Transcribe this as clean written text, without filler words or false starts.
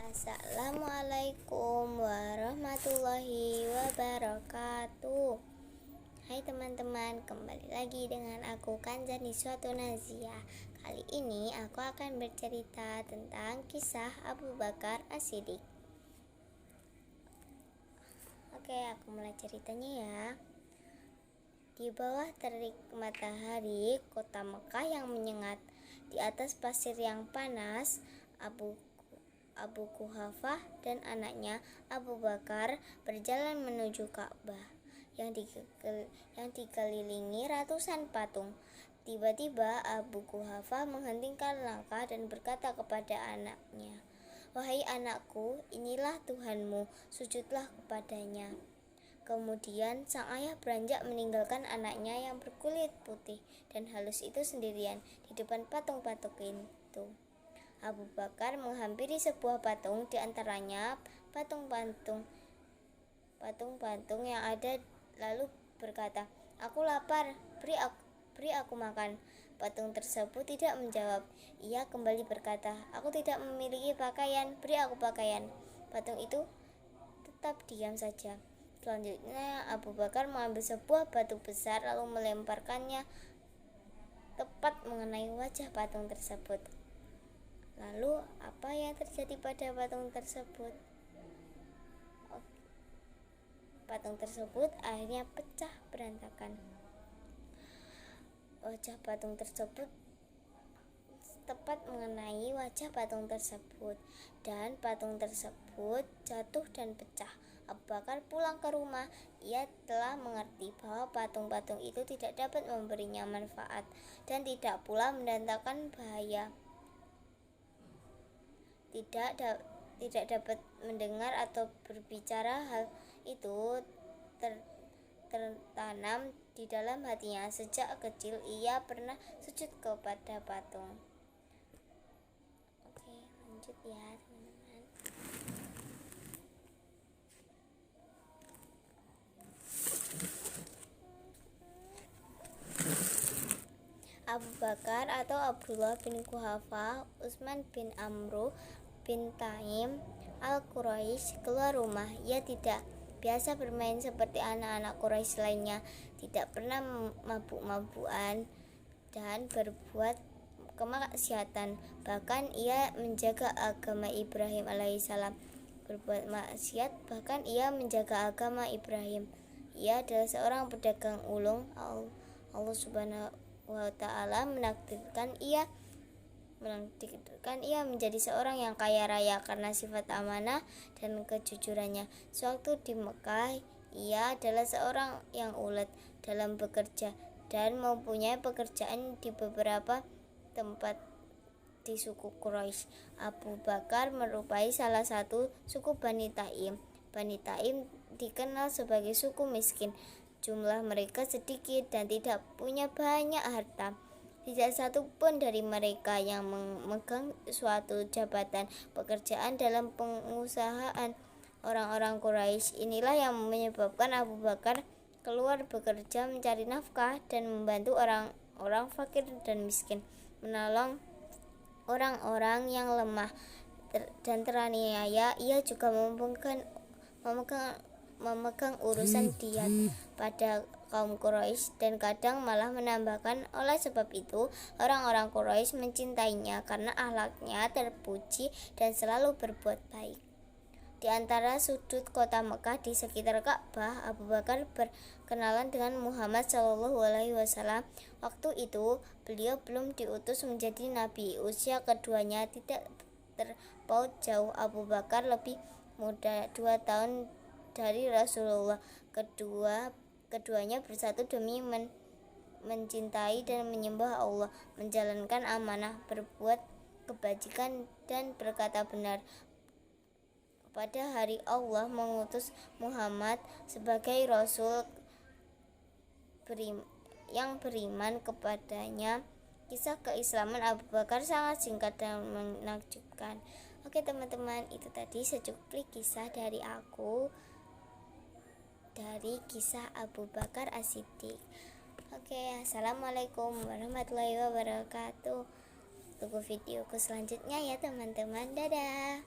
Assalamualaikum warahmatullahi wabarakatuh. Hai teman-teman, kembali lagi dengan aku Kanjani Suatu Nazia. Kali ini aku akan bercerita tentang kisah Abu Bakar As-Siddiq. Oke, aku mulai ceritanya ya. Di bawah terik matahari kota Mekah yang menyengat, di atas pasir yang panas, Abu Kuhafah dan anaknya Abu Bakar berjalan menuju Ka'bah yang dikelilingi ratusan patung. Tiba-tiba Abu Kuhafah menghentikan langkah dan berkata kepada anaknya, "Wahai anakku, inilah Tuhanmu, sujudlah kepadanya." Kemudian sang ayah beranjak meninggalkan anaknya yang berkulit putih dan halus itu sendirian di depan patung-patung itu. Abu Bakar menghampiri sebuah patung, di antaranya patung-patung yang ada, lalu berkata, "Aku lapar, beri aku makan." Patung tersebut tidak menjawab. Ia kembali berkata, "Aku tidak memiliki pakaian, beri aku pakaian." Patung itu tetap diam saja. Selanjutnya Abu Bakar mengambil sebuah batu besar lalu melemparkannya tepat mengenai wajah patung tersebut. Lalu apa yang terjadi pada patung tersebut? Patung tersebut akhirnya pecah berantakan. Wajah patung tersebut tepat mengenai wajah patung tersebut dan patung tersebut jatuh dan pecah. Abu Bakar pulang ke rumah. Ia telah mengerti bahwa patung-patung itu tidak dapat memberinya manfaat dan tidak pula mendatangkan bahaya. Tidak dapat mendengar atau berbicara. Hal itu tertanam di dalam hatinya. Sejak kecil ia pernah sujud kepada patung. Oke, lanjut ya teman-teman. Abu Bakar atau Abdullah bin Kuhafah Utsman bin Amru bin Taim al-Quraisy keluar rumah. Ia tidak biasa bermain seperti anak-anak Quraisy lainnya, tidak pernah mabuk-mabukan dan berbuat kemaksiatan. Bahkan ia menjaga agama Ibrahim alaihissalam. Berbuat maksiat, bahkan ia menjaga agama Ibrahim. Ia adalah seorang pedagang ulung. Allah Subhanahu wa ta'ala menakdirkan ia menjadi seorang yang kaya raya karena sifat amanah dan kejujurannya. Sewaktu di Mekah, ia adalah seorang yang ulet dalam bekerja dan mempunyai pekerjaan di beberapa tempat di suku Quraisy. Abu Bakar merupai salah satu suku Bani Taim. Bani Taim dikenal sebagai suku miskin. Jumlah mereka sedikit dan tidak punya banyak harta. Tidak satu pun dari mereka yang memegang suatu jabatan pekerjaan dalam pengusahaan. Orang-orang Quraisy inilah yang menyebabkan Abu Bakar keluar bekerja mencari nafkah dan membantu orang-orang fakir dan miskin, menolong orang-orang yang lemah dan teraniaya. Ia juga memegang urusan diat pada kaum Quraisy dan kadang malah menambahkan. Oleh sebab itu, orang-orang Quraisy mencintainya karena akhlaknya terpuji dan selalu berbuat baik. Di antara sudut kota Mekah di sekitar Ka'bah, Abu Bakar berkenalan dengan Muhammad SAW. Waktu itu beliau belum diutus menjadi nabi. Usia keduanya tidak terpaut jauh. Abu Bakar lebih muda 2 tahun dari Rasulullah. Keduanya bersatu demi mencintai dan menyembah Allah, menjalankan amanah, berbuat kebajikan dan berkata benar. Pada hari Allah mengutus Muhammad sebagai Rasul yang beriman kepadanya. Kisah keislaman Abu Bakar sangat singkat dan menakjubkan. Oke teman-teman, itu tadi secuplik kisah dari aku dari kisah Abu Bakar As-Siddiq. Oke, assalamualaikum warahmatullahi wabarakatuh. Tunggu videoku selanjutnya ya teman-teman. Dadah.